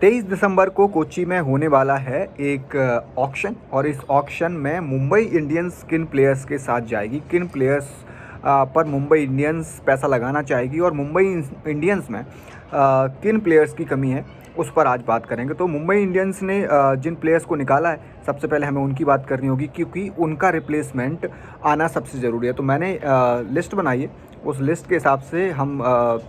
23 दिसंबर को कोच्चि में होने वाला है एक ऑक्शन, और इस ऑक्शन में मुंबई इंडियंस किन प्लेयर्स के साथ जाएगी, किन प्लेयर्स पर मुंबई इंडियंस पैसा लगाना चाहेगी और मुंबई इंडियंस में किन प्लेयर्स की कमी है, उस पर आज बात करेंगे। तो मुंबई इंडियंस ने जिन प्लेयर्स को निकाला है, सबसे पहले हमें उनकी बात करनी होगी क्योंकि उनका रिप्लेसमेंट आना सबसे ज़रूरी है। तो मैंने लिस्ट बनाई है, उस लिस्ट के हिसाब से हम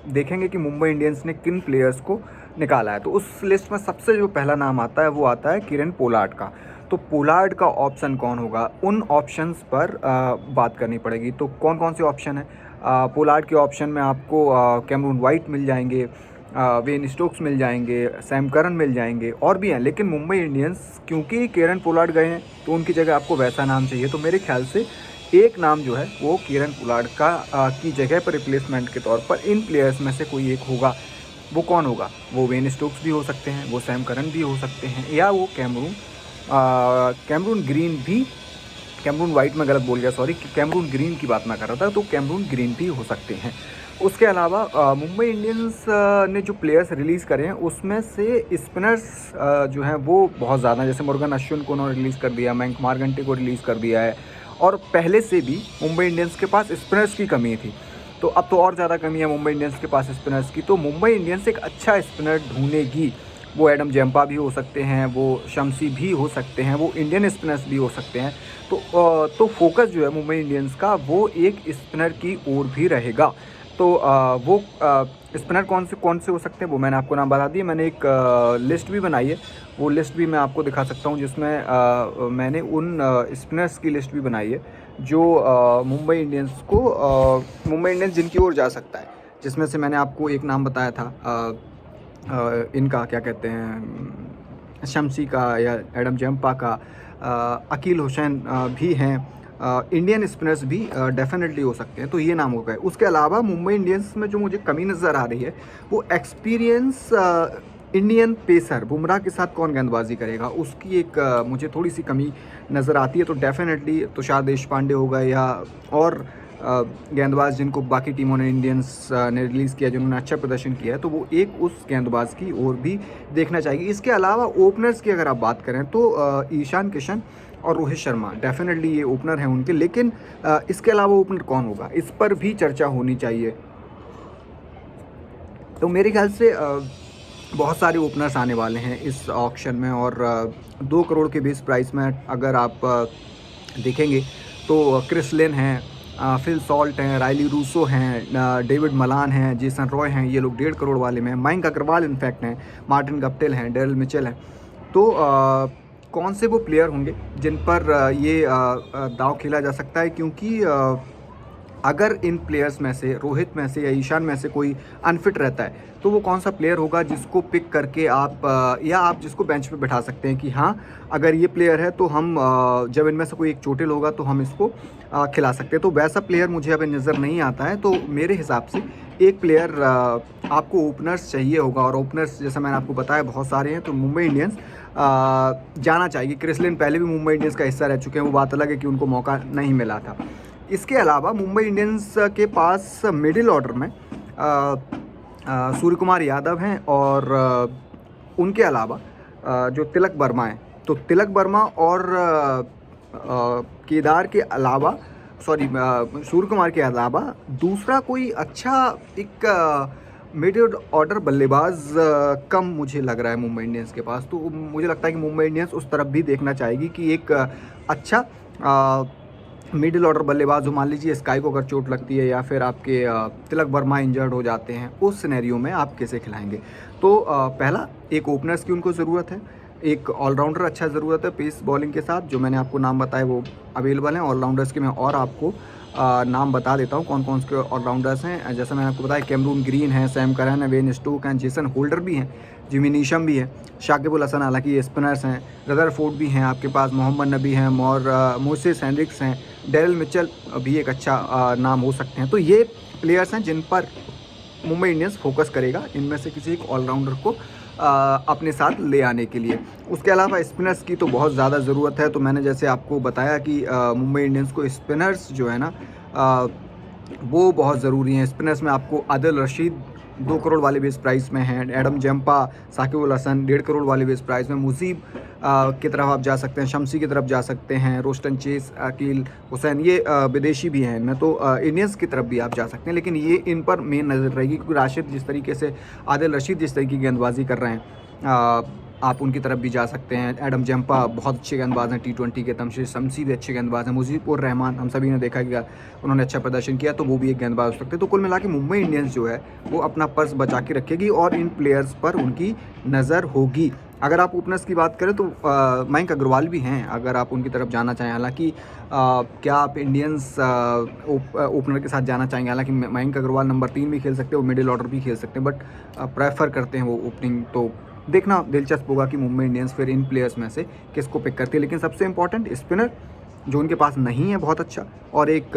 देखेंगे कि मुंबई इंडियंस ने किन प्लेयर्स को निकाला है। तो उस लिस्ट में सबसे जो पहला नाम आता है वो आता है किरण पोलार्ड का। तो पोलार्ड का ऑप्शन कौन होगा, उन ऑप्शंस पर बात करनी पड़ेगी। तो कौन कौन से ऑप्शन है? पोलार्ड के ऑप्शन में आपको कैमरून वाइट मिल जाएंगे, वेन स्टोक्स मिल जाएंगे, सैम करन मिल जाएंगे, और भी हैं। लेकिन मुंबई इंडियंस क्योंकि किरण पोलार्ड गए हैं तो उनकी जगह आपको वैसा नाम चाहिए। तो मेरे ख्याल से एक नाम जो है वो किरण पोलार्ड का की जगह पर रिप्लेसमेंट के तौर पर इन प्लेयर्स में से कोई एक होगा। वो कौन होगा? वो वेन स्टोक्स भी हो सकते हैं, वो सैम करन भी हो सकते हैं, या वो कैमरून ग्रीन भी, कैमरून वाइट में गलत बोल गया, सॉरी, कैमरून ग्रीन की बात मैं कर रहा था, तो कैमरून ग्रीन भी हो सकते हैं। उसके अलावा मुंबई इंडियंस ने जो प्लेयर्स रिलीज़ करे हैं उसमें से स्पिनर्स जो हैं वो बहुत ज़्यादा हैं। जैसे मुरुगन अश्विन को उन्होंने रिलीज़ कर दिया, मयंक मार्कंडे को रिलीज़ कर दिया है, और पहले से भी मुंबई इंडियंस के पास स्पिनर्स की कमी थी। तो अब तो और ज़्यादा कमी है मुंबई इंडियंस के पास स्पिनर्स की। तो मुंबई इंडियंस एक अच्छा स्पिनर ढूंढेगी। वो एडम जम्पा भी हो सकते हैं, वो शम्सी भी हो सकते हैं, वो इंडियन स्पिनर्स भी हो सकते हैं। तो फोकस जो है मुंबई इंडियंस का वो एक स्पिनर की ओर भी रहेगा। तो वो स्पिनर कौन से हो सकते हैं वो मैंने आपको नाम बता दिए। मैंने एक लिस्ट भी बनाई है, वो लिस्ट भी मैं आपको दिखा सकता हूँ, जिसमें मैंने उन स्पिनर्स की लिस्ट भी बनाई है जो मुंबई इंडियंस जिनकी ओर जा सकता है। जिसमें से मैंने आपको एक नाम बताया था इनका, क्या कहते हैं, शम्सी का या एडम जम्पा का, अकील हुसैन भी हैं। इंडियन स्पिनर्स भी डेफिनेटली हो सकते हैं। तो ये नाम हो गए। उसके अलावा मुंबई इंडियंस में जो मुझे कमी नज़र आ रही है वो एक्सपीरियंस इंडियन पेसर बुमराह के साथ कौन गेंदबाजी करेगा, उसकी एक मुझे थोड़ी सी कमी नज़र आती है। तो डेफिनेटली तुषार देशपांडे हो गए, या और गेंदबाज जिनको बाकी टीमों ने, इंडियंस ने रिलीज़ किया, जिन्होंने अच्छा प्रदर्शन किया है, तो वो एक उस गेंदबाज की ओर भी देखना चाहिए। इसके अलावा ओपनर्स की अगर आप बात करें तो ईशान किशन और रोहित शर्मा डेफिनेटली ये ओपनर हैं उनके। लेकिन इसके अलावा ओपनर कौन होगा, इस पर भी चर्चा होनी चाहिए। तो मेरे ख्याल से बहुत सारे ओपनर्स आने वाले हैं इस ऑक्शन में, और 2 करोड़ के बेस प्राइस में अगर आप देखेंगे तो क्रिस लिन हैं, फिल सॉल्ट हैं, रायली रूसो हैं, डेविड मलान हैं, जेसन रॉय हैं, ये लोग 1.5 करोड़ वाले में हैं। मयंक अग्रवाल इनफैक्ट हैं, मार्टिन गप्टिल हैं, डेरिल मिचेल हैं। तो कौन से वो प्लेयर होंगे जिन पर ये दांव खेला जा सकता है? क्योंकि अगर इन प्लेयर्स में से, रोहित में से या ईशान में से कोई अनफिट रहता है, तो वो कौन सा प्लेयर होगा जिसको पिक करके आप या आप जिसको बेंच पे बैठा सकते हैं कि हाँ, अगर ये प्लेयर है तो हम जब इनमें से कोई एक चोटिल होगा तो हम इसको खिला सकते हैं। तो वैसा प्लेयर मुझे अभी नज़र नहीं आता है। तो मेरे हिसाब से एक प्लेयर आपको ओपनर्स चाहिए होगा, और ओपनर्स जैसा मैंने आपको बताया बहुत सारे हैं। तो मुंबई इंडियंस जाना चाहिए। क्रिस लिन पहले भी मुंबई इंडियंस का हिस्सा रह चुके हैं, वो बात अलग है कि उनको मौका नहीं मिला था। इसके अलावा मुंबई इंडियंस के पास मिडिल ऑर्डर में सूर्य कुमार यादव हैं, और उनके अलावा जो तिलक वर्मा हैं, तो तिलक वर्मा और केदार के अलावा, सॉरी, सूर्य कुमार के अलावा दूसरा कोई अच्छा एक मिडिल ऑर्डर बल्लेबाज कम मुझे लग रहा है मुंबई इंडियंस के पास। तो मुझे लगता है कि मुंबई इंडियंस उस तरफ भी देखना चाहेगी कि एक अच्छा मिडिल ऑर्डर बल्लेबाज हो। मान लीजिए स्काई को अगर चोट लगती है, या फिर आपके तिलक वर्मा इंजर्ड हो जाते हैं, उस सिनेरियो में आप कैसे खिलाएंगे? तो पहला, एक ओपनर्स की उनको ज़रूरत है, एक ऑलराउंडर अच्छा ज़रूरत है पेस बॉलिंग के साथ। जो मैंने आपको नाम बताए वो अवेलेबल हैं ऑलराउंडर्स के। मैं और आपको नाम बता देता हूँ कौन कौन से ऑलराउंडर्स हैं। जैसा मैंने आपको बताया, कैमरून ग्रीन है, सैम करन है, वेन स्टोक हैं, जेसन होल्डर भी हैं, जिमी नीशम भी है, शाकिब अल हसन, हालांकि ये स्पिनर्स हैं, रदरफोर्ड भी हैं आपके पास, मोहम्मद नबी हैं, मोसेस हेनरिक्स हैं, डेरिल मिचेल भी एक अच्छा नाम हो सकते हैं। तो ये प्लेयर्स हैं जिन पर मुंबई इंडियंस फोकस करेगा, इनमें से किसी एक ऑलराउंडर को अपने साथ ले आने के लिए। उसके अलावा स्पिनर्स की तो बहुत ज़्यादा ज़रूरत है। तो मैंने जैसे आपको बताया कि मुंबई इंडियंस को स्पिनर्स जो है ना वो बहुत ज़रूरी हैं। स्पिनर्स में आपको आदिल रशीद 2 करोड़ वाले बेस प्राइस में हैं। एडम जंपा, साकिब अल हसन 1.5 करोड़ वाले बेस प्राइस में। मुजीब की तरफ आप जा सकते हैं, शम्सी की तरफ जा सकते हैं, रोस्टन चेस, अकील हुसैन, ये विदेशी भी हैं इनमें, तो इंडियंस की तरफ भी आप जा सकते हैं। लेकिन ये इन पर मेन नज़र रहेगी, क्योंकि राशिद जिस तरीके से, आदिल रशीद जिस तरीके की गेंदबाजी कर रहे हैं, आप उनकी तरफ भी जा सकते हैं। एडम जंपा बहुत अच्छे गेंदबाज हैं T20 के, तमशीर शम्सी भी अच्छे गेंदबाज हैं, मुजीबुर रहमान हम सभी ने देखा कि उन्होंने अच्छा प्रदर्शन किया, तो वो भी एक गेंदबाज हो सकते हैं। तो कुल मिला के मुंबई इंडियंस जो है वो अपना पर्स बचा के रखेगी और इन प्लेयर्स पर उनकी नज़र होगी। अगर आप ओपनर्स की बात करें तो मयंक अग्रवाल भी हैं, अगर आप उनकी तरफ जाना चाहें। हालांकि क्या आप इंडियंस ओपनर के साथ जाना चाहेंगे? हालांकि मयंक अग्रवाल नंबर 3 भी खेल सकते हैं और मिडिल ऑर्डर भी खेल सकते हैं, बट प्रेफर करते हैं वो ओपनिंग। तो देखना दिलचस्प होगा कि मुंबई इंडियंस फिर इन प्लेयर्स में से किसको पिक करती है। लेकिन सबसे इंपॉर्टेंट स्पिनर जो उनके पास नहीं है बहुत अच्छा, और एक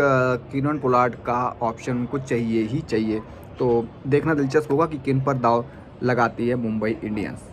कीरन पोलार्ड का ऑप्शन उनको चाहिए ही चाहिए। तो देखना दिलचस्प होगा कि किन पर दाव लगाती है मुंबई इंडियंस।